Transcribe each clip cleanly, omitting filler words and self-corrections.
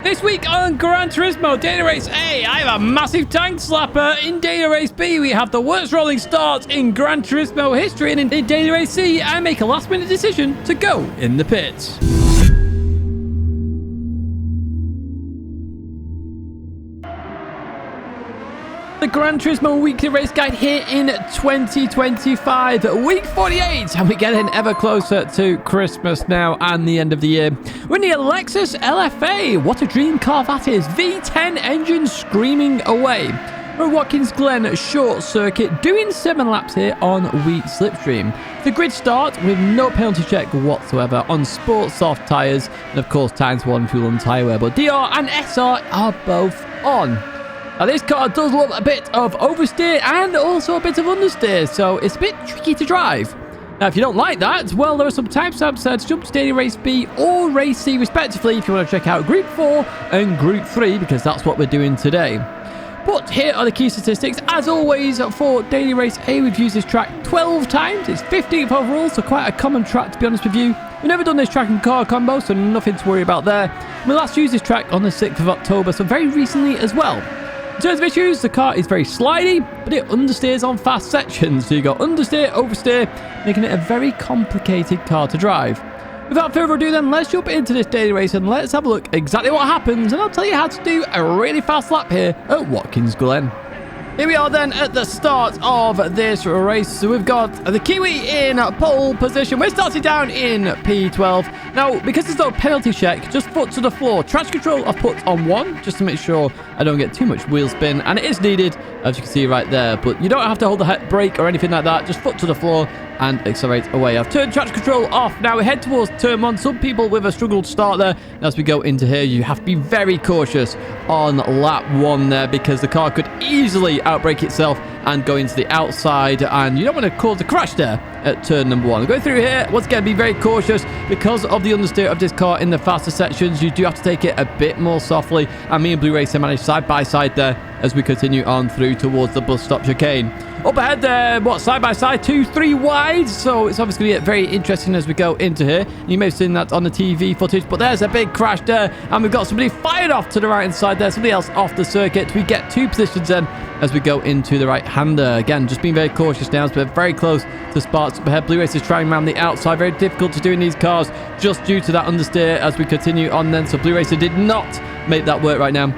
This week on Gran Turismo Daily Race A, I have a massive tank slapper. In Daily Race B, we have the worst rolling start in Gran Turismo history. And in Daily Race C, I make a last minute decision to go in the pits. The Gran Turismo weekly race guide here in 2025, week 48, and we're getting ever closer to Christmas now and the end of the year. We're in the Lexus LFA. What a dream car that is. V10 engine screaming away. We're at Watkins Glen short circuit, doing 7 laps here on wheat slipstream. The grid start with no penalty check whatsoever on sport soft tyres, and of course times 1 fuel and tyre wear, but DR and SR are both on. Now, this car does love a bit of oversteer and also a bit of understeer, so it's a bit tricky to drive. Now, if you don't like that, well, there are some timestamps to jump to Daily Race B or Race C, respectively, if you want to check out Group 4 and Group 3, because that's what we're doing today. But here are the key statistics. As always, for Daily Race A, we've used this track 12 times. It's 15th overall, so quite a common track, to be honest with you. We've never done this track in car combo, so nothing to worry about there. We last used this track on the 6th of October, so very recently as well. In terms of issues, the car is very slidey, but it understeers on fast sections. So you got understeer, oversteer, making it a very complicated car to drive. Without further ado then, let's jump into this daily race and let's have a look exactly what happens, and I'll tell you how to do a really fast lap here at Watkins Glen. Here we are then at the start of this race. So we've got the Kiwi in pole position. We're starting down in P12. Now, because there's no penalty check, just foot to the floor. Traction control I've put on 1, just to make sure I don't get too much wheel spin. And it is needed, as you can see right there. But you don't have to hold the brake or anything like that. Just foot to the floor and accelerate away. I've turned traction control off. Now we head towards turn 1. Some people with a struggle to start there. And as we go into here, you have to be very cautious on lap 1 there, because the car could easily outbrake itself and go into the outside, and you don't want to cause a crash there at turn number 1. Going through here, once again, be very cautious because of the understeer of this car in the faster sections. You do have to take it a bit more softly, and me and Blue Racer managed side by side there as we continue on through towards the bus stop chicane. Up ahead there, side by side, 2-3 wide, so it's obviously going to get very interesting as we go into here. You may have seen that on the TV footage, but there's a big crash there, and we've got somebody fired off to the right hand side there, somebody else off the circuit. We get 2 positions then as we go into the right-hander. Again, just being very cautious now as we're very close to sparks up ahead. Blue Race is trying around the outside. Very difficult to do in these cars just due to that understeer as we continue on then. So Blue Racer did not make that work right now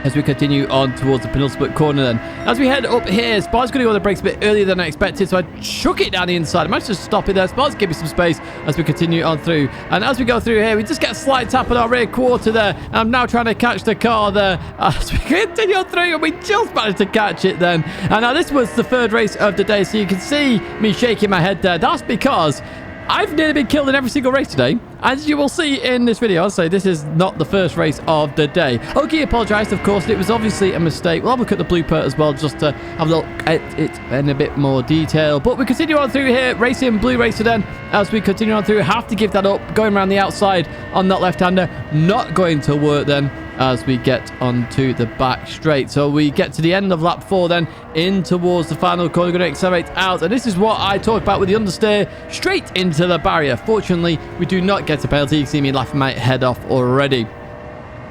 as we continue on towards the penultimate corner then. As we head up here, Spar's going to go on the brakes a bit earlier than I expected, so I chuck it down the inside. I managed to stop it there. Spar's give me some space as we continue on through. And as we go through here, we just get a slight tap on our rear quarter there. And I'm now trying to catch the car there as we continue on through, and we just managed to catch it then. And now this was the 3rd race of the day, so you can see me shaking my head there. That's because I've nearly been killed in every single race today. As you will see in this video, I'll say this is not the first race of the day. Ogie apologised, of course. It was obviously a mistake. We'll have a look at the blooper as well, just to have a look at it in a bit more detail. But we continue on through here, racing Blue Racer then. As we continue on through, have to give that up. Going around the outside on that left-hander, not going to work then as we get onto the back straight. So we get to the end of lap 4 then, in towards the final corner. We're going to accelerate out, and this is what I talked about with the understeer, straight into the barrier. Fortunately, we do not get a penalty. You can see me laughing my head off already.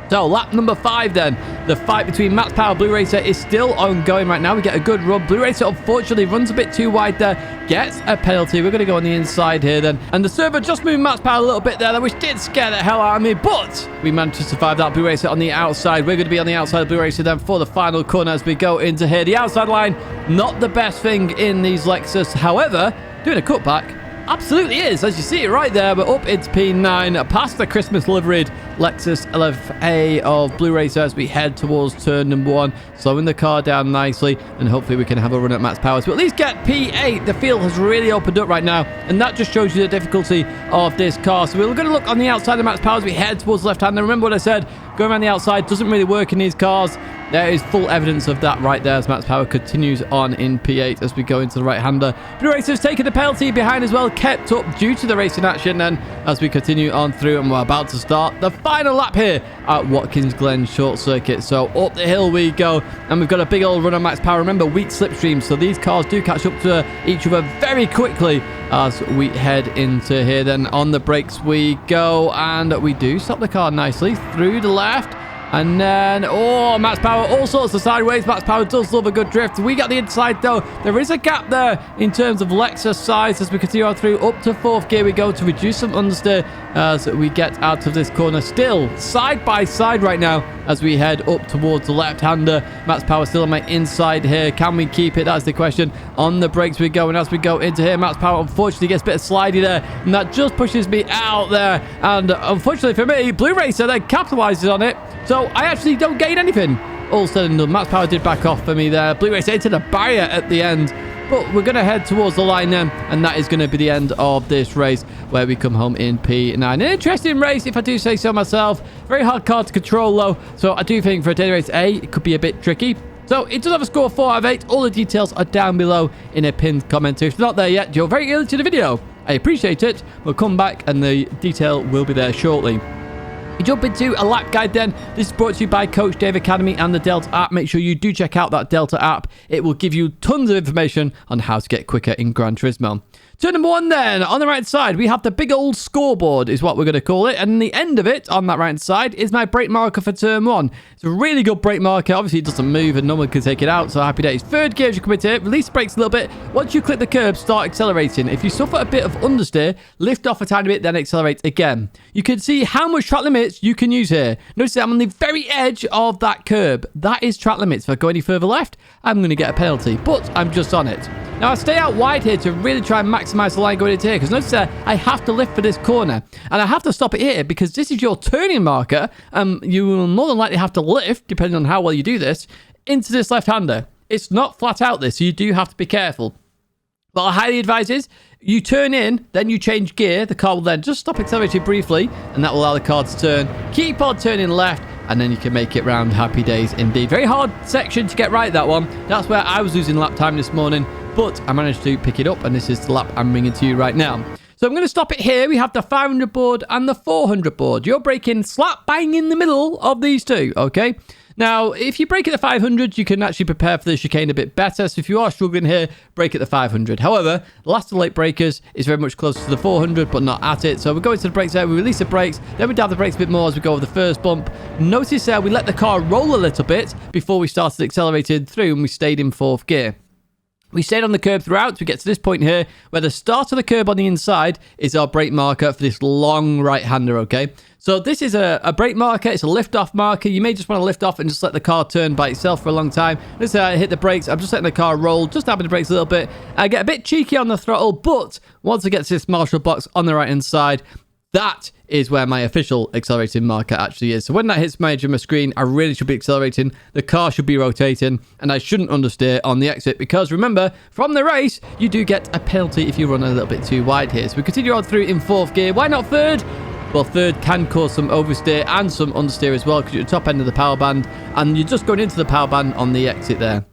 So lap number 5 then. The fight between Max Power and Blue Racer is still ongoing right now. We get a good run. Blue Racer unfortunately runs a bit too wide there. Gets a penalty. We're going to go on the inside here then. And the server just moved Max Power a little bit there, which did scare the hell out of me. But we managed to survive that. Blue Racer on the outside. We're going to be on the outside of Blue Racer then for the final corner as we go into here. The outside line, not the best thing in these Lexus. However, doing a cutback absolutely is. As you see it right there, we're up into P9, past the Christmas liveried Lexus LFA of Blue Racer as we head towards turn number 1, slowing the car down nicely, and hopefully we can have a run at max powers. But at least get P8. The field has really opened up right now, and that just shows you the difficulty of this car. So we're going to look on the outside of max powers. We head towards left hand. And remember what I said, going around the outside doesn't really work in these cars. There is full evidence of that right there as Max Power continues on in P8 as we go into the right-hander. Blue Racer's taken the penalty behind as well, kept up due to the racing action then as we continue on through, and we're about to start the final lap here at Watkins Glen short circuit. So up the hill we go, and we've got a big old run on Max Power. Remember, weak slipstream, so these cars do catch up to each other very quickly as we head into here. Then on the brakes we go, and we do stop the car nicely through the left. And then, oh, Max Power, all sorts of sideways. Max Power does love a good drift. We got the inside, though. There is a gap there in terms of Lexus size as we continue on through. Up to 4th gear we go to reduce some understeer as we get out of this corner. Still side by side right now as we head up towards the left-hander. Max Power still on my inside here. Can we keep it? That's the question. On the brakes we go, and as we go into here, Max Power unfortunately gets a bit of slidey there, and that just pushes me out there. And unfortunately for me, Blue Racer then capitalizes on it. So I actually don't gain anything. All said and done. Max Power did back off for me there. Blue Race into the barrier at the end. But we're going to head towards the line then. And that is going to be the end of this race where we come home in P9. An interesting race, if I do say so myself. Very hard car to control, though. So I do think for a daily race A, it could be a bit tricky. So it does have a score of 4 out of 8. All the details are down below in a pinned comment. If you're not there yet, you're very early to the video. I appreciate it. We'll come back and the detail will be there shortly. We jump into a lap guide then. This is brought to you by Coach Dave Academy and the Delta app. Make sure you do check out that Delta app. It will give you tons of information on how to get quicker in Gran Turismo. Turn number 1 then. On the right side, we have the big old scoreboard is what we're going to call it. And the end of it, on that right side, is my brake marker for turn 1. It's a really good brake marker. Obviously, it doesn't move and no one can take it out. So happy days. 3rd gear as you come into it. Release the brakes a little bit. Once you click the curb, start accelerating. If you suffer a bit of understeer, lift off a tiny bit, then accelerate again. You can see how much track limits you can use here. Notice that I'm on the very edge of that curb. That is track limits. If I go any further left, I'm going to get a penalty. But I'm just on it. Now, I stay out wide here to really try and maximize the line going into here, because notice that I have to lift for this corner, and I have to stop it here because this is your turning marker. You will more than likely have to lift, depending on how well you do this, into this left-hander. It's not flat out this, so you do have to be careful. What I highly advise is you turn in, then you change gear. The car will then just stop accelerating briefly, and that will allow the car to turn. Keep on turning left, and then you can make it round. Happy days indeed. Very hard section to get right, that one. That's where I was losing lap time this morning, but I managed to pick it up, and this is the lap I'm bringing to you right now. So I'm going to stop it here. We have the 500 board and the 400 board. You're braking slap bang in the middle of these two, okay? Now, if you brake at the 500, you can actually prepare for the chicane a bit better. So if you are struggling here, brake at the 500. However, the last of the late breakers is very much closer to the 400, but not at it. So we go into the brakes there, we release the brakes, then we dab the brakes a bit more as we go over the first bump. Notice there, we let the car roll a little bit before we started accelerating through, and we stayed in 4th gear. We stayed on the curb throughout. We get to this point here where the start of the curb on the inside is our brake marker for this long right-hander, okay? So this is a brake marker. It's a lift-off marker. You may just want to lift off and just let the car turn by itself for a long time. Let's say I hit the brakes. I'm just letting the car roll, just tapping the brakes a little bit. I get a bit cheeky on the throttle, but once I get to this marshal box on the right-hand side, that is where my official accelerating marker actually is. So when that hits my edge of my screen, I really should be accelerating. The car should be rotating, and I shouldn't understeer on the exit, because remember, from the race, you do get a penalty if you run a little bit too wide here. So we continue on through in 4th gear. Why not 3rd? Well, 3rd can cause some oversteer and some understeer as well, because you're at the top end of the power band, and you're just going into the power band on the exit there.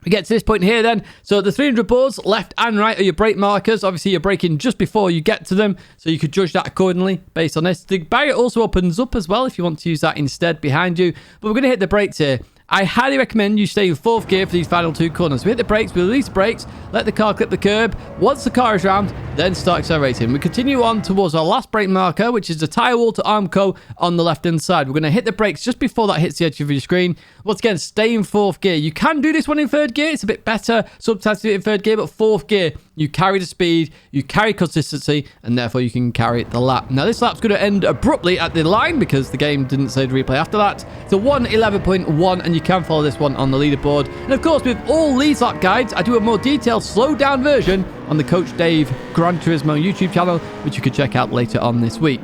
We get to this point here then. So the 300 boards, left and right, are your brake markers. Obviously, you're braking just before you get to them, so you could judge that accordingly based on this. The barrier also opens up as well if you want to use that instead behind you. But we're going to hit the brakes here. I highly recommend you stay in 4th gear for these final 2 corners. We hit the brakes, we release the brakes, let the car clip the curb. Once the car is round, then start accelerating. We continue on towards our last brake marker, which is the Tyre wall to Armco on the left-hand side. We're going to hit the brakes just before that hits the edge of your screen. Once again, stay in 4th gear. You can do this one in 3rd gear. It's a bit better sometimes to do it in 3rd gear, but 4th gear, you carry the speed, you carry consistency, and therefore you can carry the lap. Now, this lap's going to end abruptly at the line because the game didn't say the replay after that. It's a 1:11.1, and you can follow this one on the leaderboard. And of course, with all these lap guides, I do a more detailed, slowed-down version on the Coach Dave Gran Turismo YouTube channel, which you can check out later on this week.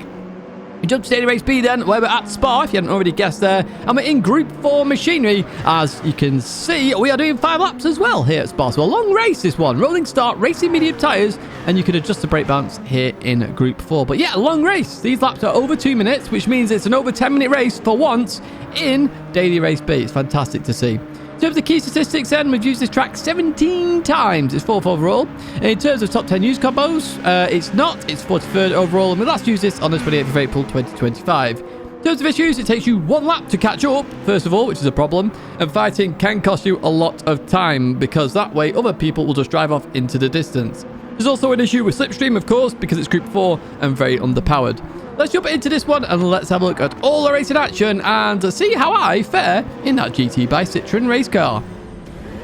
We jump to Daily Race B then, where we're at Spa, if you hadn't already guessed there. And we're in Group 4 machinery. As you can see, we are doing 5 laps as well here at Spa. So a long race, this one. Rolling start, racing medium tyres, and you can adjust the brake bounce here in Group 4. But yeah, a long race. These laps are over 2 minutes, which means it's an over 10-minute race for once in Daily Race B. It's fantastic to see. In terms of key statistics then, we've used this track 17 times. It's 4th overall. In terms of top 10 used combos, it's not. It's 43rd overall, and we last used this on the 28th of April 2025. In terms of issues, it takes you 1 lap to catch up, first of all, which is a problem. And fighting can cost you a lot of time, because that way other people will just drive off into the distance. There's also an issue with slipstream, of course, because it's Group 4 and very underpowered. Let's jump into this one and let's have a look at all the racing action and see how I fare in that GT by Citroen race car.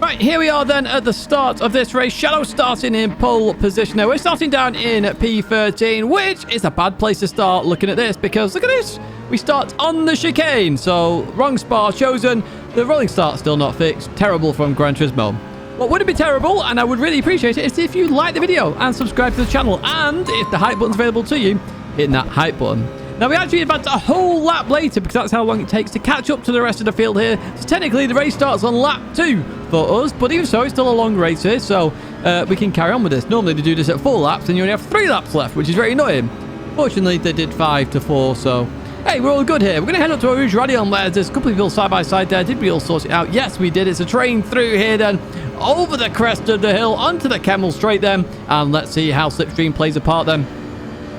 Right, here we are then at the start of this race. Shadow starting in pole position. Now, we're starting down in P13, which is a bad place to start looking at this because look at this. We start on the chicane. So, wrong spar chosen. The rolling start still not fixed. Terrible from Gran Turismo. What would be terrible, and I would really appreciate it, is if you like the video and subscribe to the channel. And if the hype button's available to you, hit that hype button. Now, we actually advance a whole lap later because that's how long it takes to catch up to the rest of the field here. So, technically, the race starts on lap 2 for us. But even so, it's still a long race here. So, we can carry on with this. Normally, they do this at 4 laps and you only have 3 laps left, which is very annoying. Fortunately, they did 5 to 4. So, hey, we're all good here. We're going to head up to Rouge Radion where there's a couple of people side by side there. Did we all sort it out? Yes, we did. It's a train through here then. Over the crest of the hill, onto the Camel Straight then. And let's see how Slipstream plays a part then.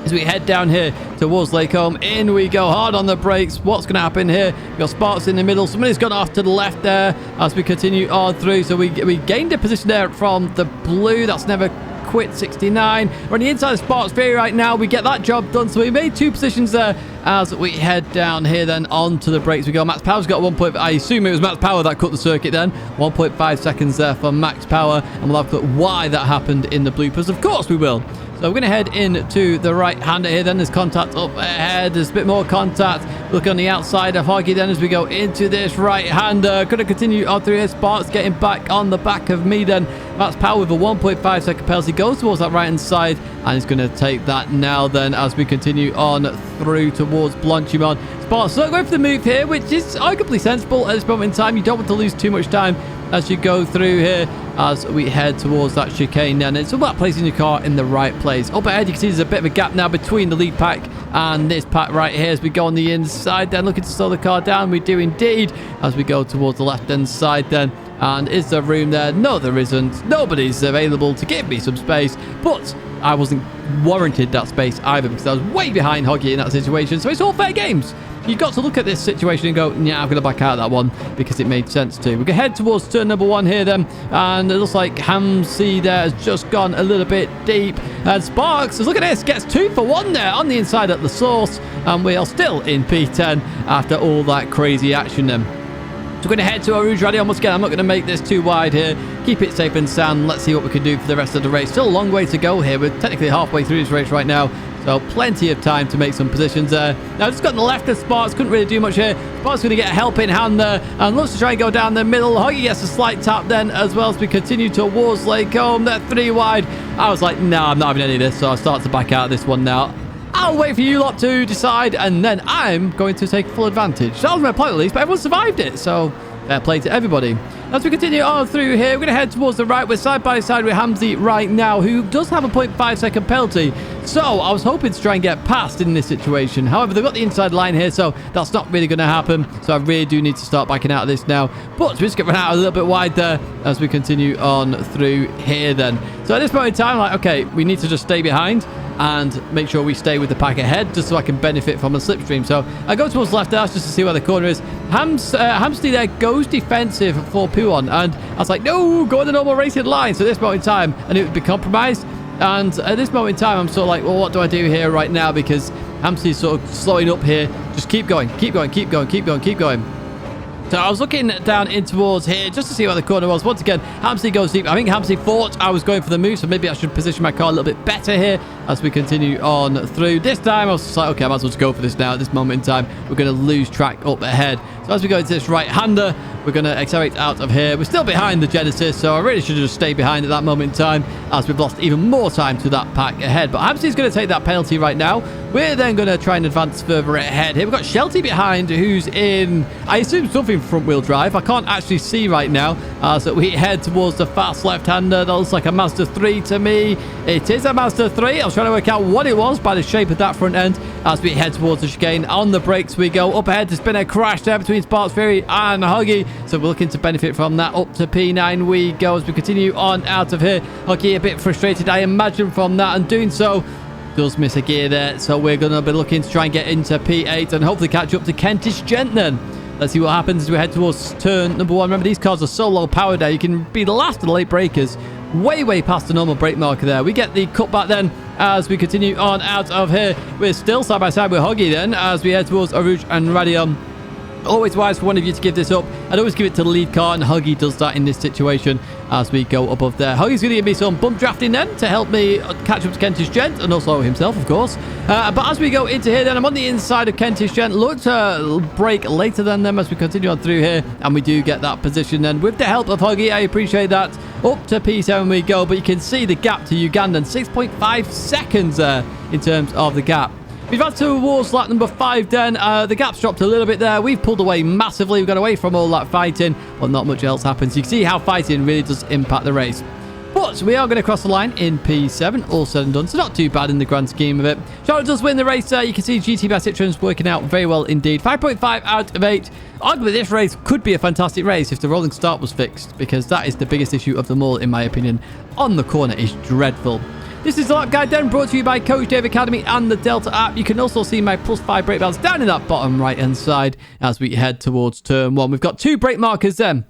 As we head down here towards Lakeholm, in we go hard on the brakes. What's going to happen here? We've got Sparks in the middle. Somebody's gone off to the left there as we continue on through. So we gained a position there from the blue. That's never quit 69. We're on the inside of Sparks Fury right now. We get that job done. So we made 2 positions there as we head down here then onto the brakes. We go. Max Power's got 1 point. I assume it was Max Power that cut the circuit then. 1.5 seconds there for Max Power. And we'll have a look at why that happened in the bloopers. Of course we will. So we're going to head into the right-hander here. Then there's contact up ahead. There's a bit more contact. Look on the outside of Hoggy then as we go into this right-hander. Going to continue on through here. Sparks getting back on the back of me then. Max Power with a 1.5 second penalty. Goes towards that right-hand side. And he's going to take that now then as we continue on through towards Blanchimon. Sparks not going for the move here, which is arguably sensible at this moment in time. You don't want to lose too much time as you go through here as we head towards that chicane then. It's all about placing your car in the right place. Up ahead, you can see there's a bit of a gap now between the lead pack and this pack right here as we go on the inside then. Looking to slow the car down. We do indeed as we go towards the left-hand side then. And is there room there? No, there isn't. Nobody's available to give me some space, but I wasn't warranted that space either because I was way behind Hoggy in that situation. So it's all fair games. You've got to look at this situation and go, yeah, I'm going to back out of that one because it made sense to. We can head towards turn number 1 here then. And it looks like Hamsey there has just gone a little bit deep. And Sparks, look at this, gets 2 for 1 there on the inside at the source. And we are still in P10 after all that crazy action then. So we're going to head to our Rouge Radion once again. I'm not going to make this too wide here. Keep it safe and sound. Let's see what we can do for the rest of the race. Still a long way to go here. We're technically halfway through this race right now. So plenty of time to make some positions there. Now just got on the left of Sparks. Couldn't really do much here. Sparks going to get a helping hand there. And looks to try and go down the middle. Hoggy gets a slight tap then as well as we continue towards Lakeholm. They're 3 wide. I was like, no, I'm not having any of this. So I start to back out of this one now. I'll wait for you lot to decide, and then I'm going to take full advantage. That was my point at least, but everyone survived it, so fair play to everybody. As we continue on through here, we're going to head towards the right. We're side by side with Hamsey right now, who does have a 0.5 second penalty. So I was hoping to try and get past in this situation. However, they've got the inside line here, so that's not really going to happen. So I really do need to start backing out of this now. But we just get run out a little bit wide there as we continue on through here then. So at this point in time, like, okay, we need to just stay behind and make sure we stay with the pack ahead just so I can benefit from the slipstream. So I go towards the left dash just to see where the corner is. Hamsey there goes defensive for Puon, and I was like, no, go on the normal racing line. So at this moment in time, and it would be compromised. And at this moment in time, I'm sort of like, well, what do I do here right now? Because Hamsey's sort of slowing up here. Just keep going, keep going, keep going, keep going, keep going. So I was looking down in towards here just to see where the corner was. Once again, Hamsey goes deep. I think Hamsey thought I was going for the move, so maybe I should position my car a little bit better here as we continue on through. This time, I was just like, okay, I might as well just go for this now. At this moment in time, we're going to lose track up ahead. So as we go into this right-hander, we're going to accelerate out of here. We're still behind the Genesis, so I really should have just stayed behind at that moment in time as we've lost even more time to that pack ahead. But Hamsey's going to take that penalty right now. We're then going to try and advance further ahead here. We've got Shelty behind, who's in, I assume, something front-wheel drive. I can't actually see right now. So we head towards the fast left-hander. That looks like a Mazda 3 to me. It is a Mazda 3. I was trying to work out what it was by the shape of that front end as we head towards the chicane. On the brakes we go. Up ahead, there's been a crash there between Sparks Fury and Huggy. So we're looking to benefit from that. Up to P9 we go as we continue on out of here. Huggy a bit frustrated, I imagine, from that, and doing so does miss a gear there. So we're going to be looking to try and get into P8 and hopefully catch up to Kentish Gent then. Let's see what happens as we head towards turn number 1. Remember, these cars are so low powered now. You can be the last of the late breakers way past the normal brake marker there. We get the cutback then as we continue on out of here. We're still side by side with Huggy then as we head towards Arouge and Radion. Always wise for one of you to give this up. I'd always give it to the lead car, and Huggy does that in this situation as we go above there. Huggy's going to give me some bump drafting then to help me catch up to Kentish Gent, and also himself, of course. But as we go into here then, I'm on the inside of Kentish Gent. Look to brake later than them as we continue on through here, and we do get that position then with the help of Huggy. I appreciate that. Up to P7 we go, but you can see the gap to Ugandan. 6.5 seconds there in terms of the gap. We've had towards lap number 5 then. The gap's dropped a little bit there. We've pulled away massively. We've got away from all that fighting, but not much else happens. You can see how fighting really does impact the race. But we are going to cross the line in P7, all said and done, so not too bad in the grand scheme of it. Charlotte does win the race there. You can see GT by Citroen's working out very well indeed. 5.5 out of 8. Arguably, this race could be a fantastic race if the rolling start was fixed, because that is the biggest issue of them all, in my opinion. On the corner is dreadful. This is the lap guide then, brought to you by Coach Dave Academy and the Delta app. You can also see my +5 brake balance down in that bottom right-hand side as we head towards turn 1. We've got 2 brake markers then.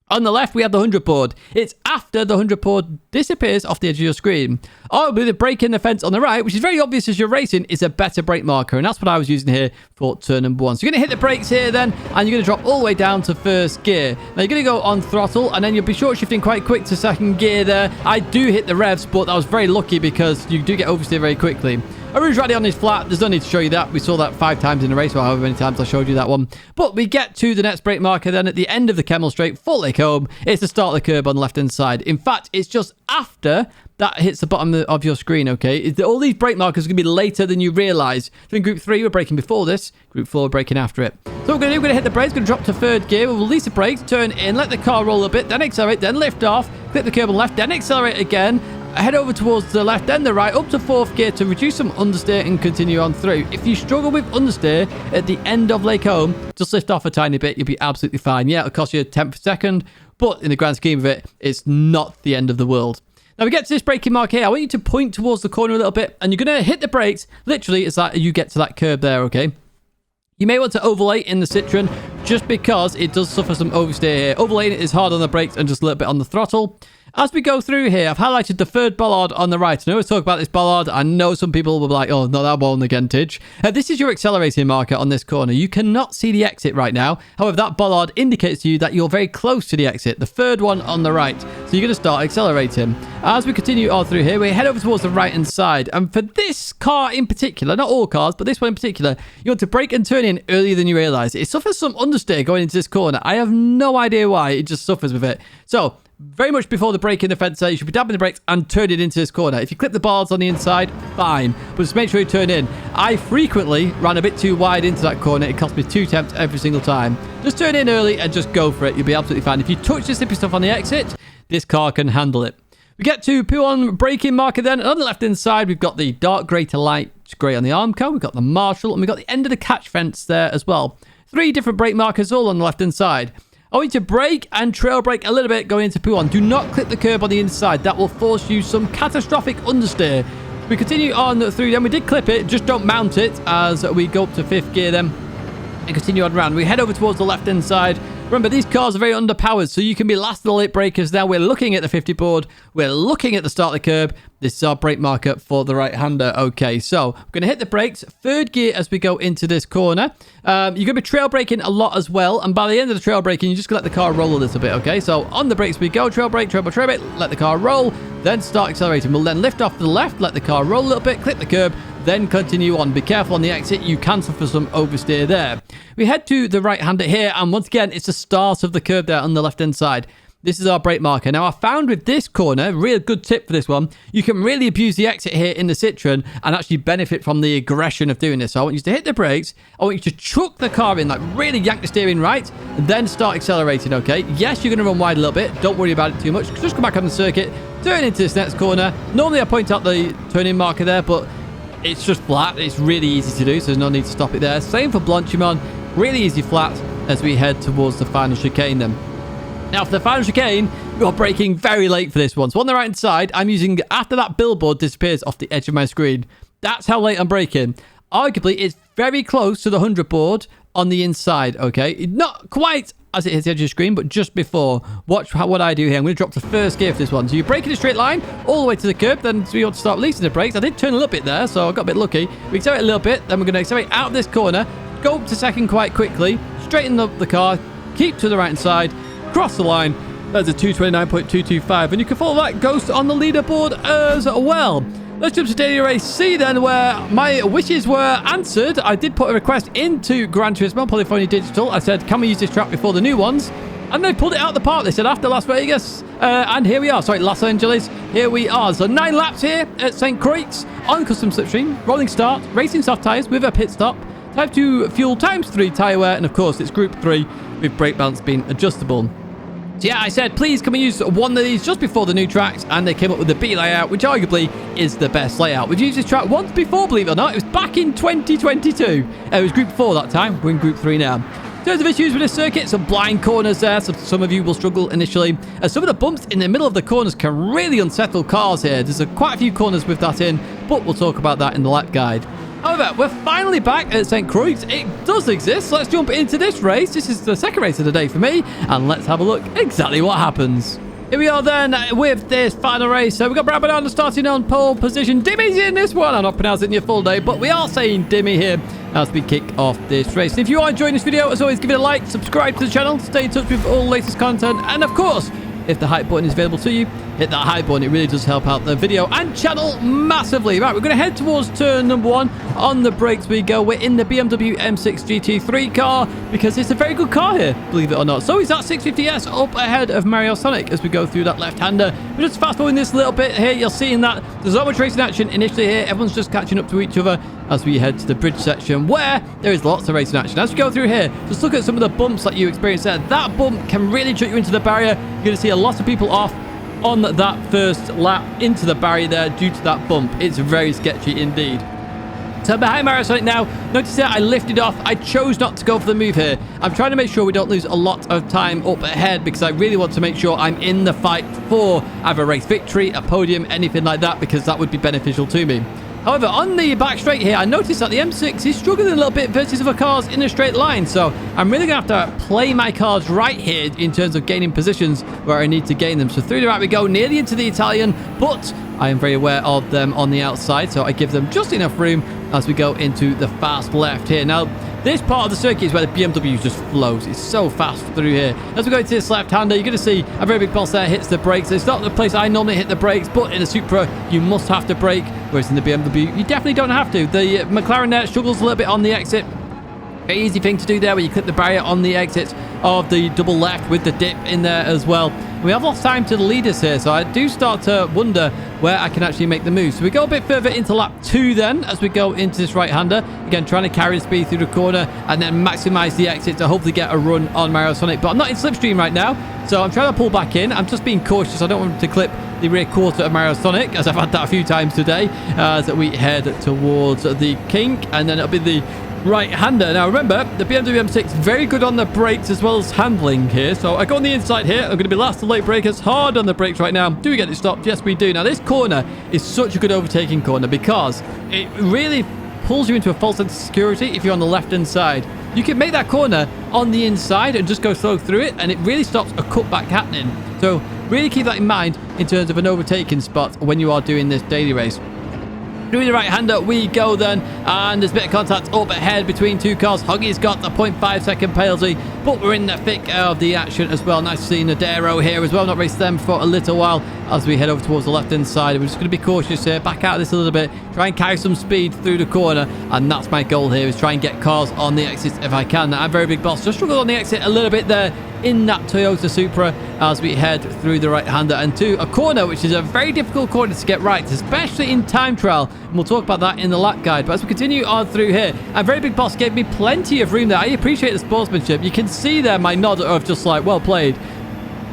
On the left, we have the 100 board. It's after the 100 board disappears off the edge of your screen. Arguably, the brake in the fence on the right, which is very obvious as you're racing, is a better brake marker. And that's what I was using here for turn number 1. So you're going to hit the brakes here then, and you're going to drop all the way down to first gear. Now, you're going to go on throttle, and then you'll be short shifting quite quick to second gear there. I do hit the revs, but I was very lucky because you do get oversteer very quickly. Arouge Radion is flat. There's no need to show you that. We saw that 5 times in the race, or however many times I showed you that one. But we get to the next brake marker then at the end of the Kemmel Straight, full Lake Home. It's the start of the curb on the left-hand side. In fact, it's just after that hits the bottom of your screen, okay? All these brake markers are going to be later than you realise. So in Group 3, we're braking before this. Group 4, we're braking after it. So what we're going to do, we're going to hit the brakes, going to drop to third gear. We'll release the brakes, turn in, let the car roll a bit, then accelerate, then lift off, clip the curb on the left, then accelerate again. Head over towards the left, then the right, up to fourth gear to reduce some understeer and continue on through. If you struggle with understeer at the end of Lake Home, just lift off a tiny bit. You'll be absolutely fine. Yeah, it'll cost you a tenth per second, but in the grand scheme of it, it's not the end of the world. Now we get to this braking mark here. I want you to point towards the corner a little bit, and you're going to hit the brakes literally as that you get to that curb there, okay? You may want to overlay in the Citroen just because it does suffer some oversteer here. Overlaying it is hard on the brakes and just a little bit on the throttle. As we go through here, I've highlighted the third bollard on the right. I always talk about this bollard. I know some people will be like, oh, not that one again, Tidge. This is your accelerating marker on this corner. You cannot see the exit right now. However, that bollard indicates to you that you're very close to the exit, the third one on the right. So you're going to start accelerating. As we continue on through here, we head over towards the right-hand side. And for this car in particular, not all cars, but this one in particular, you want to brake and turn in earlier than you realise. It suffers some understeer going into this corner. I have no idea why. It just suffers with it. So very much before the brake in the fence, you should be dabbing the brakes and turning into this corner. If you clip the bars on the inside, fine. But just make sure you turn in. I frequently ran a bit too wide into that corner. It cost me 2 attempts every single time. Just turn in early and just go for it. You'll be absolutely fine. If you touch the slippy stuff on the exit, this car can handle it. We get to P1 braking marker then. And on the left-hand side, we've got the dark grey to light grey on the Armco. We've got the Marshall, and we've got the end of the catch fence there as well. 3 different brake markers all on the left-hand side. I want you to brake and trail brake a little bit going into P1. Do not clip the curb on the inside. That will force you some catastrophic understeer. We continue on through then. We did clip it. Just don't mount it as we go up to 5th gear then. And continue on around. We head over towards the left-hand side. Remember, these cars are very underpowered, so you can be last of the late brakers now. We're looking at the 50 board. We're looking at the start of the curb. This is our brake marker for the right-hander. Okay, so we're going to hit the brakes. 3rd gear as we go into this corner. You're going to be trail braking a lot as well, and by the end of the trail braking, you're just going to let the car roll a little bit, okay? So on the brakes we go. Trail brake, trail brake, let the car roll, then start accelerating. We'll then lift off to the left, let the car roll a little bit, clip the curb, then continue on. Be careful on the exit. You can suffer some oversteer there. We head to the right-hander here, and once again, it's the start of the curb there on the left-hand side. This is our brake marker. Now, I found with this corner, real good tip for this one, you can really abuse the exit here in the Citroen and actually benefit from the aggression of doing this. So I want you to hit the brakes. I want you to chuck the car in, like really yank the steering right, and then start accelerating, okay? Yes, you're going to run wide a little bit. Don't worry about it too much. Just come back on the circuit, turn into this next corner. Normally, I point out the turning marker there, but it's just flat. It's really easy to do, so there's no need to stop it there. Same for Blanchimon. Really easy flat as we head towards the final chicane then. Now, for the final chicane, you're braking very late for this one. So on the right-hand side, I'm using after that billboard disappears off the edge of my screen. That's how late I'm braking. Arguably, it's very close to the 100 board on the inside, okay? Not quite as it hits the edge of the screen, but just before. Watch what I do here. I'm going to drop the first gear for this one. So you brake in a straight line all the way to the curb, then we ought to start releasing the brakes. I did turn a little bit there, so I got a bit lucky. We accelerate a little bit, then we're going to accelerate out of this corner, go up to second quite quickly, straighten up the car, keep to the right-hand side, cross the line. There's a 229.225, and you can follow that ghost on the leaderboard as well. Let's jump to Daily Race C then, where my wishes were answered. I did put a request into Gran Turismo, Polyphony Digital. I said, can we use this track before the new ones? And they pulled it out of the park. They said after Las Vegas. And here we are. Sorry, Los Angeles. Here we are. So 9 laps here at St. Croix on custom slipstream. Rolling start. Racing soft tyres with a pit stop. Type 2 fuel ×3 tyre wear. And of course, it's Group 3 with brake balance being adjustable. So yeah, I said, please can we use one of these just before the new tracks? And they came up with the B layout, which arguably is the best layout. We've used this track once before, believe it or not. It was back in 2022. It was Group 4 that time. We're in Group 3 now. In terms of issues with this circuit, some blind corners there, so some of you will struggle initially. Some of the bumps in the middle of the corners can really unsettle cars here. There's quite a few corners with that in, but we'll talk about that in the lap guide. However, we're finally back at St. Croix. It does exist. So let's jump into this race. This is the second race of the day for me, and let's have a look exactly what happens. Here we are then with this final race. So we've got Brad Banana starting on pole position. Dimmy's in this one. I'm not pronouncing your full name, but we are saying Dimmy here as we kick off this race. And if you are enjoying this video, as always, give it a like, subscribe to the channel, stay in touch with all the latest content, and of course, if the hype button is available to you, hit that hype button. It really does help out the video and channel massively. Right, we're going to head towards turn number 1. On the brakes we go. We're in the BMW M6 GT3 car because it's a very good car here, believe it or not. So is that 650S up ahead of Mario Sonic as we go through that left-hander. We're just fast-forwarding this little bit here. You're seeing that there's not much racing action initially here. Everyone's just catching up to each other as we head to the bridge section where there is lots of racing action. As we go through here, just look at some of the bumps that you experience there. That bump can really chuck you into the barrier. You're going to see a lot of people off on that first lap into the barrier there due to that bump. It's very sketchy indeed. So behind Mario Sonic now, notice that I lifted off. I chose not to go for the move here. I'm trying to make sure we don't lose a lot of time up ahead because I really want to make sure I'm in the fight for either a race victory, a podium, anything like that, because that would be beneficial to me. However, on the back straight here, I noticed that the M6 is struggling a little bit versus other cars in a straight line. So I'm really going to have to play my cards right here in terms of gaining positions where I need to gain them. So through the right we go, nearly into the Italian, but I am very aware of them on the outside. So I give them just enough room as we go into the fast left here. Now, this part of the circuit is where the BMW just flows. It's so fast through here. As we go into this left-hander, you're going to see a very big boss there hits the brakes. It's not the place I normally hit the brakes, but in a Supra, you must have to brake, whereas in the BMW, you definitely don't have to. The McLaren there struggles a little bit on the exit. Very easy thing to do there where you clip the barrier on the exit of the double left with the dip in there as well. We have lost time to the leaders here, so I do start to wonder where I can actually make the move. So we go a bit further into lap 2 then as we go into this right-hander. Again, trying to carry the speed through the corner and then maximize the exit to hopefully get a run on Mario Sonic. But I'm not in slipstream right now, so I'm trying to pull back in. I'm just being cautious. I don't want to clip the rear quarter of Mario Sonic, as I've had that a few times today, as we head towards the kink, and then it'll be the right-hander. Now remember, the BMW M6 very good on the brakes as well as handling here. So I go on the inside here. I'm going to be last to late brakers, hard on the brakes right now. Do we get it stopped? Yes, we do. Now this corner is such a good overtaking corner because it really pulls you into a false sense of security if you're on the left-hand side. You can make that corner on the inside and just go slow through it, and it really stops a cutback happening. So really keep that in mind in terms of an overtaking spot when you are doing this daily race. Through the right-hander we go then, and there's a bit of contact up ahead between two cars. Huggy's got the 0.5 second penalty, but we're in the thick of the action as well. Nice to see Nadero here as well. Not raced them for a little while as we head over towards the left-hand side. We're just going to be cautious here, back out of this a little bit, try and carry some speed through the corner, and that's my goal here, is try and get cars on the exit if I can. Now, I'm very big boss, just struggled on the exit a little bit there in that Toyota Supra as we head through the right-hander and to a corner, which is a very difficult corner to get right, especially in time trial, and we'll talk about that in the lap guide. But as we continue on through here, a very big boss gave me plenty of room there. I appreciate the sportsmanship. You can see there my nod of just like, well played.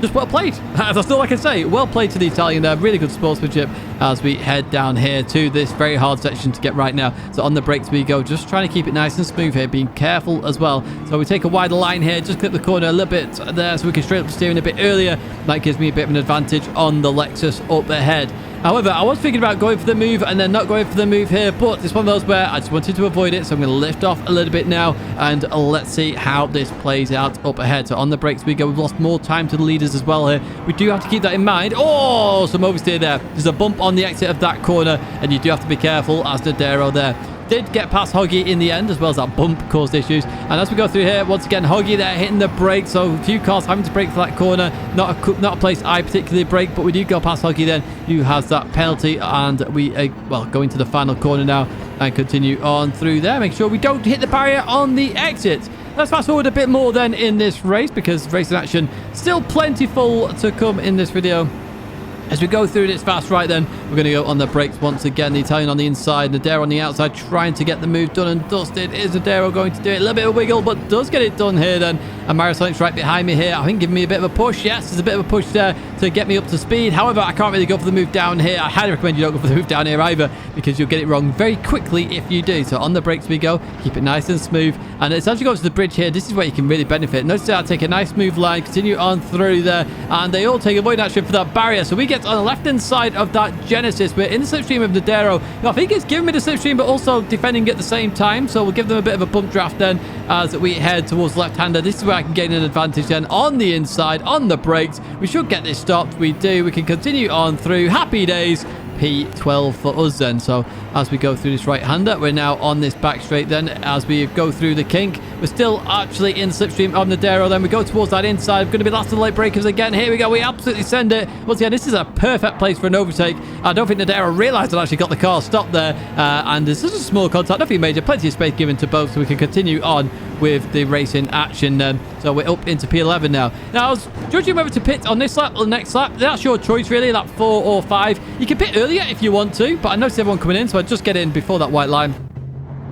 Just well played. That's all I can say. Well played to the Italian there. Really good sportsmanship as we head down here to this very hard section to get right now. So on the brakes we go, just trying to keep it nice and smooth here, being careful as well. So we take a wider line here, just clip the corner a little bit there so we can straight up the steering a bit earlier. That gives me a bit of an advantage on the Lexus up ahead. However, I was thinking about going for the move and then not going for the move here, but it's one of those where I just wanted to avoid it, so I'm going to lift off a little bit now, and let's see how this plays out up ahead. So on the brakes we go. We've lost more time to the leaders as well here. We do have to keep that in mind. Oh, some oversteer there. There's a bump on the exit of that corner, and you do have to be careful as the Dero there. Did get past Hoggy in the end, as well as that bump caused issues. And as we go through here, once again, Hoggy there hitting the brake. So a few cars having to brake for that corner. Not a place I particularly brake, but we do go past Hoggy then, who has that penalty. And we, well, go into the final corner now and continue on through there. Make sure we don't hit the barrier on the exit. Let's fast forward a bit more then in this race, because racing action still plentiful to come in this video. As we go through this fast right then, we're going to go on the brakes once again. The Italian on the inside, the Dero on the outside, trying to get the move done and dusted. Is the Dero going to do it? A little bit of a wiggle, but does get it done here then. And Mario Sonic's right behind me here. I think giving me a bit of a push. Yes, there's a bit of a push there to get me up to speed. However, I can't really go for the move down here. I highly recommend you don't go for the move down here either, because you'll get it wrong very quickly if you do. So on the brakes we go. Keep it nice and smooth. And it's as you go to the bridge here, this is where you can really benefit. Notice that I take a nice smooth line, continue on through there, and they all take avoid action for that barrier. So we get on the left-hand side of that Genesis. We're in the slipstream of the Dero. I think it's giving me the slipstream, but also defending at the same time. So we'll give them a bit of a bump draft then as we head towards left-hander. This is where I can gain an advantage then on the inside, on the brakes. We should get this stopped. We do. We can continue on through. Happy days. P12 for us then. So as we go through this right-hander, we're now on this back straight then. As we go through the kink, we're still actually in slipstream on the Dero. Then we go towards that inside. We're going to be last of the late breakers again. Here we go. We absolutely send it. Once again, this is a perfect place for an overtake. I don't think the Dero realised I actually got the car stopped there. And there's just a small contact, nothing major. Plenty of space given to both, so we can continue on with the racing action then. So we're up into P11 now. Now, I was judging whether to pit on this lap or the next lap. That's your choice, really, lap 4 or 5. You can pit earlier if you want to, but I noticed everyone coming in, so I just get in before that white line.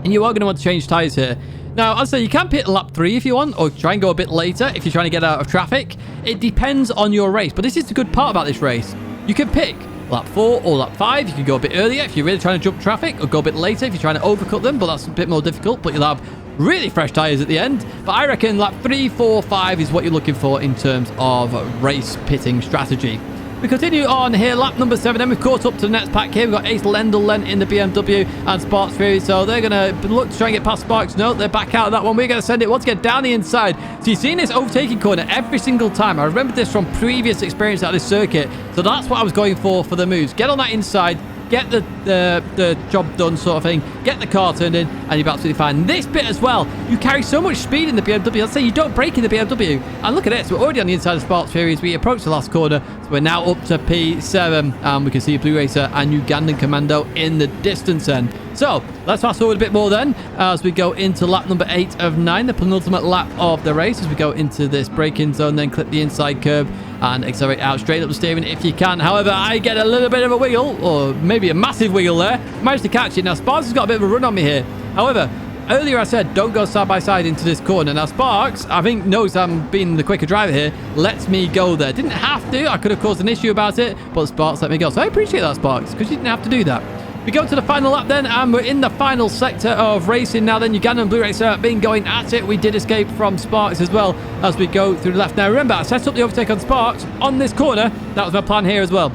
And you are going to want to change tyres here. Now, I'd say you can pit lap 3 if you want, or try and go a bit later if you're trying to get out of traffic. It depends on your race, but this is the good part about this race. You can pick lap 4 or lap 5. You can go a bit earlier if you're really trying to jump traffic, or go a bit later if you're trying to overcut them, but that's a bit more difficult, but you'll have really fresh tyres at the end. But I reckon lap 3, 4, 5 is what you're looking for in terms of race pitting strategy. We continue on here, lap number 7. Then we've caught up to the next pack here. We've got Ace Lendl in the BMW and Sparks Fury. So they're going to look to try and get past Sparks. No, they're back out of that one. We're going to send it once again down the inside. So you've seen this overtaking corner every single time. I remember this from previous experience at this circuit. So that's what I was going for the moves. Get on that inside. Get the job done sort of thing. Get the car turned in, and you'll be absolutely fine. This bit as well, you carry so much speed in the BMW. Let's say you don't brake in the BMW. And look at it. So we're already on the inside of Sparks Fury as we approach the last corner. So we're now up to P7. And we can see Blue Racer and Ugandan Commando in the distance end. So let's fast forward a bit more then as we go into lap number 8 of 9, the penultimate lap of the race, as we go into this braking zone, then clip the inside curb and accelerate out straight up the steering if you can. However, I get a little bit of a wiggle, or maybe a massive wiggle there. Managed to catch it. Now, Sparks has got a bit of a run on me here. However, earlier I said don't go side by side into this corner. Now, Sparks, I think, knows I'm being the quicker driver here, lets me go there. Didn't have to. I could have caused an issue about it, but Sparks let me go. So I appreciate that, Sparks, because you didn't have to do that. We go to the final lap then, and we're in the final sector of racing now then. Ugandan and Blue Racer been going at it. We did escape from Sparks as well as we go through the left. Now, remember, I set up the overtake on Sparks on this corner. That was my plan here as well.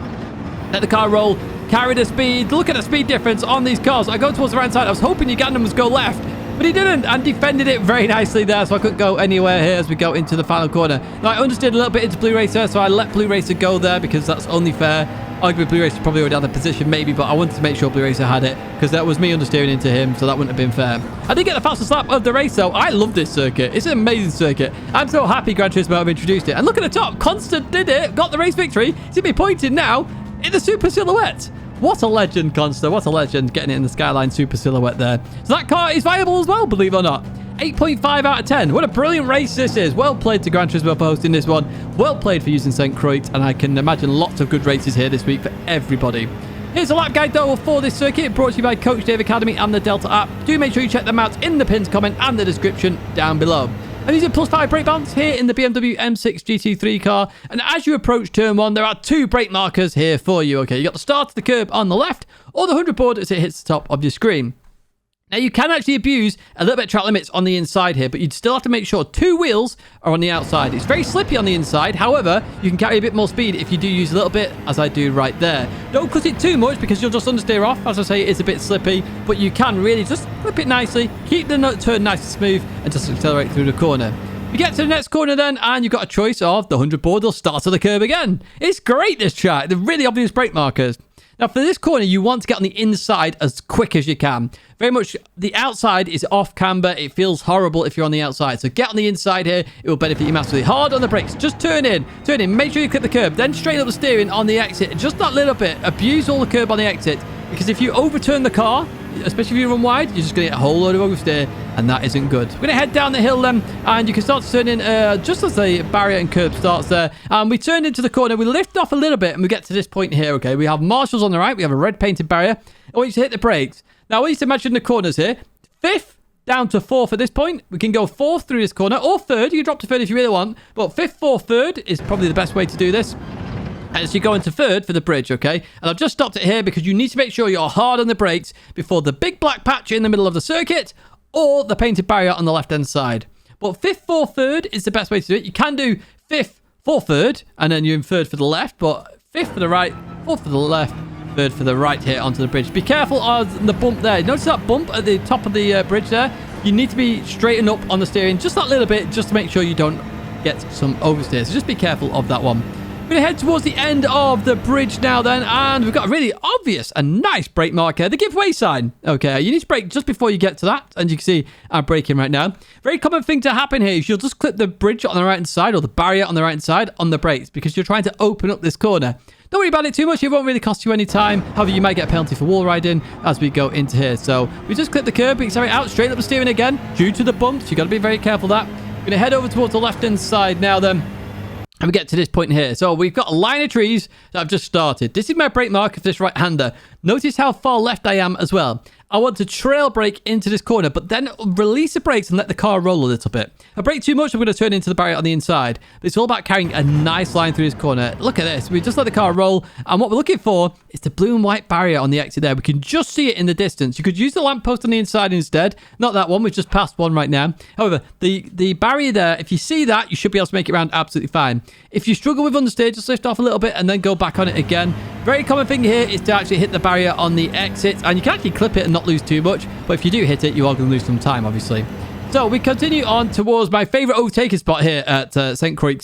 Let the car roll, carry the speed. Look at the speed difference on these cars. I go towards the right side. I was hoping Ugandan was go left, but he didn't, and defended it very nicely there, so I couldn't go anywhere here as we go into the final corner. Now, I understood a little bit into Blue Racer, so I let Blue Racer go there because that's only fair. Arguably, Blue Racer probably already had the position, maybe, but I wanted to make sure Blue Racer had it because that was me understeering into him, so that wouldn't have been fair. I did get the fastest lap of the race, though. I love this circuit. It's an amazing circuit. I'm so happy Gran Turismo have introduced it. And look at the top. Constant did it. Got the race victory. See me pointing now in the Super Silhouette. What a legend, Consta. What a legend getting it in the Skyline Super Silhouette there. So that car is viable as well, believe it or not. 8.5 out of 10. What a brilliant race this is. Well played to Gran Turismo for hosting this one. Well played for using St. Croix. And I can imagine lots of good races here this week for everybody. Here's a lap guide, though, for this circuit, brought to you by Coach Dave Academy and the Delta app. Do make sure you check them out in the pinned comment and the description down below. I'm using +5 brake balance here in the BMW M6 GT3 car. And as you approach turn 1, there are 2 brake markers here for you. Okay, you got the start of the curb on the left, or the 100 board as it hits the top of your screen. Now, you can actually abuse a little bit of track limits on the inside here, but you'd still have to make sure 2 wheels are on the outside. It's very slippy on the inside. However, you can carry a bit more speed if you do use a little bit, as I do right there. Don't cut it too much because you'll just understeer off. As I say, it is a bit slippy, but you can really just flip it nicely, keep the turn nice and smooth, and just accelerate through the corner. You get to the next corner then, and you've got a choice of the 100 board or start of the curb again. It's great, this track. They're really obvious brake markers. Now, for this corner, you want to get on the inside as quick as you can. Very much, the outside is off camber. It feels horrible if you're on the outside. So get on the inside here. It will benefit you massively. Hard on the brakes. Just turn in. Turn in. Make sure you clip the curb. Then straighten up the steering on the exit. Just that little bit. Abuse all the curb on the exit. Because if you overturn the car, especially if you run wide, you're just going to get a whole load of oversteer, and that isn't good. We're going to head down the hill then, and you can start to turn in just as the barrier and curb starts there. And we turn into the corner. We lift off a little bit, and we get to this point here, okay? We have marshals on the right. We have a red painted barrier. I want you to hit the brakes. Now, I want you to imagine the corners here. 5th down to 4th at this point. We can go 4th through this corner, or 3rd. You can drop to 3rd if you really want, but 5th, 4th, 3rd is probably the best way to do this. As you go into 3rd for the bridge, okay? And I've just stopped it here because you need to make sure you're hard on the brakes before the big black patch in the middle of the circuit or the painted barrier on the left-hand side. But 5th, 4th, 3rd is the best way to do it. You can do 5th, 4th, 3rd, and then you're in 3rd for the left, but 5th for the right, 4th for the left, 3rd for the right here onto the bridge. Be careful on the bump there. Notice that bump at the top of the bridge there? You need to be straightened up on the steering just that little bit, just to make sure you don't get some oversteer. So just be careful of that one. We're going to head towards the end of the bridge now then, and we've got a really obvious and nice brake marker, the giveaway sign. Okay, you need to brake just before you get to that, and you can see I'm braking right now. Very common thing to happen here is you'll just clip the bridge on the right hand side, or the barrier on the right hand side on the brakes, because you're trying to open up this corner. Don't worry about it too much, it won't really cost you any time. However, you might get a penalty for wall riding as we go into here. So we just clip the curb, we accelerate out, straighten up the steering again, due to the bumps. You've got to be very careful of that. We're going to head over towards the left hand side now then. And we get to this point here. So we've got a line of trees that I've just started. This is my brake marker for this right-hander. Notice how far left I am as well. I want to trail brake into this corner, but then release the brakes and let the car roll a little bit. If I brake too much, I'm going to turn into the barrier on the inside. But it's all about carrying a nice line through this corner. Look at this. We just let the car roll. And what we're looking for is the blue and white barrier on the exit there. We can just see it in the distance. You could use the lamppost on the inside instead. Not that one. We've just passed one right now. However, the barrier there, if you see that, you should be able to make it around absolutely fine. If you struggle with understeer, just lift off a little bit and then go back on it again. Very common thing here is to actually hit the barrier on the exit. And you can actually clip it and not lose too much. But if you do hit it, you are going to lose some time, obviously. So we continue on towards my favourite overtaking spot here at St. Croix.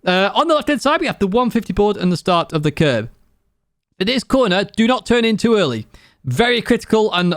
On the left-hand side, we have the 150 board and the start of the curb. For this corner, do not turn in too early. Very critical and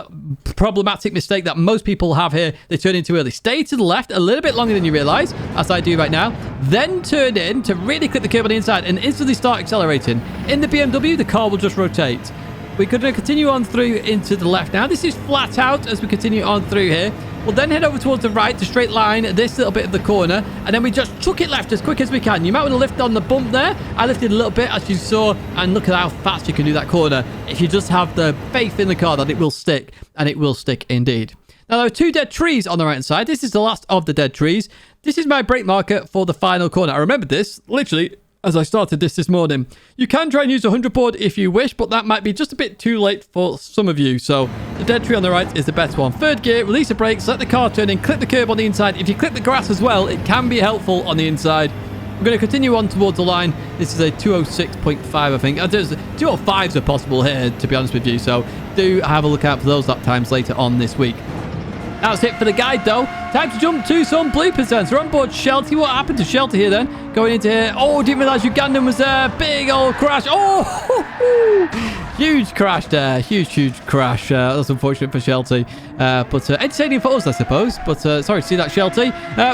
problematic mistake that most people have here. They turn in too early. Stay to the left a little bit longer than you realise, as I do right now. Then turn in to really clip the curb on the inside and instantly start accelerating. In the BMW, the car will just rotate. We're going to continue on through into the left now. This is flat out as we continue on through here. We'll then head over towards the right to straight line this little bit of the corner. And then we just chuck it left as quick as we can. You might want to lift on the bump there. I lifted a little bit as you saw. And look at how fast you can do that corner. If you just have the faith in the car that it will stick. And it will stick indeed. Now, there are 2 dead trees on the right side. This is the last of the dead trees. This is my brake marker for the final corner. I remembered this literally as I started this morning. You can try and use a 100 board if you wish, but that might be just a bit too late for some of you. So the dead tree on the right is the best one. 3rd gear, release the brakes, let the car turn in, clip the curb on the inside. If you clip the grass as well, it can be helpful on the inside. We're going to continue on towards the line. This is a 206.5, I think. There's 205s are possible here, to be honest with you. So do have a look out for those lap times later on this week. That's it for the guide, though. Time to jump to some bloopers then. So we're on board Shelty. What happened to Shelty here then? Going into here. Oh, didn't realise Ugandan was there. Big old crash. Oh, huge crash there. Huge crash. That's unfortunate for Shelty. But entertaining for us, I suppose. But sorry to see that, Shelty.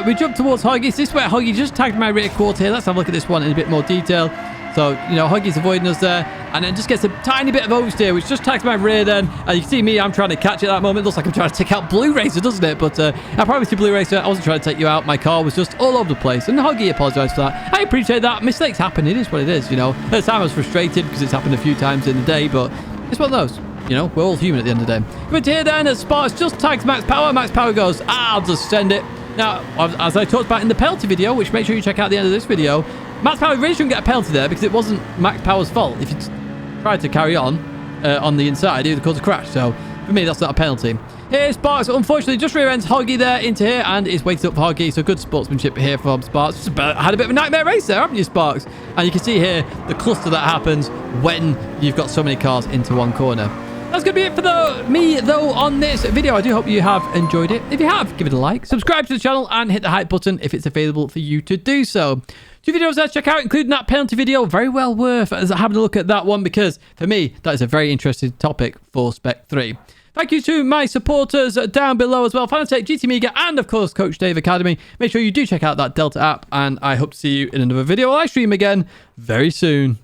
We jump towards Huggies. This is where Huggy just tagged my rear quarter here. Let's have a look at this one in a bit more detail. So, you know, Huggy's avoiding us there. And then just gets a tiny bit of oversteer, which just tags my rear then. And you can see me, I'm trying to catch it at that moment. It looks like I'm trying to take out Blue Racer, doesn't it? But I promise you, Blue Racer, I wasn't trying to take you out. My car was just all over the place. And Huggy apologised for that. I appreciate that. Mistakes happen. It is what it is, you know. At the time, I was frustrated because it's happened a few times in the day. But it's one of those. You know, we're all human at the end of the day. But here then, as Sparks just tags Max Power. Max Power goes, I'll just send it. Now, as I talked about in the penalty video, which make sure you check out the end of this video, Max Power really shouldn't get a penalty there because it wasn't Max Power's fault. If you tried to carry on the inside, it would cause a crash. So, for me, that's not a penalty. Here's Sparks. Unfortunately, just rear ends Hoggy there into here and is waited up for Hoggy. So, good sportsmanship here from Sparks. Just had a bit of a nightmare race there, haven't you, Sparks? And you can see here the cluster that happens when you've got so many cars into one corner. That's going to be it for me, though, on this video. I do hope you have enjoyed it. If you have, give it a like, subscribe to the channel, and hit the hype button if it's available for you to do so. 2 videos there to check out, including that penalty video. Very well worth having a look at that one because, for me, that is a very interesting topic for Spec 3. Thank you to my supporters down below as well. Fanatec, GT Mega, and, of course, Coach Dave Academy. Make sure you do check out that Delta app, and I hope to see you in another video live stream again very soon.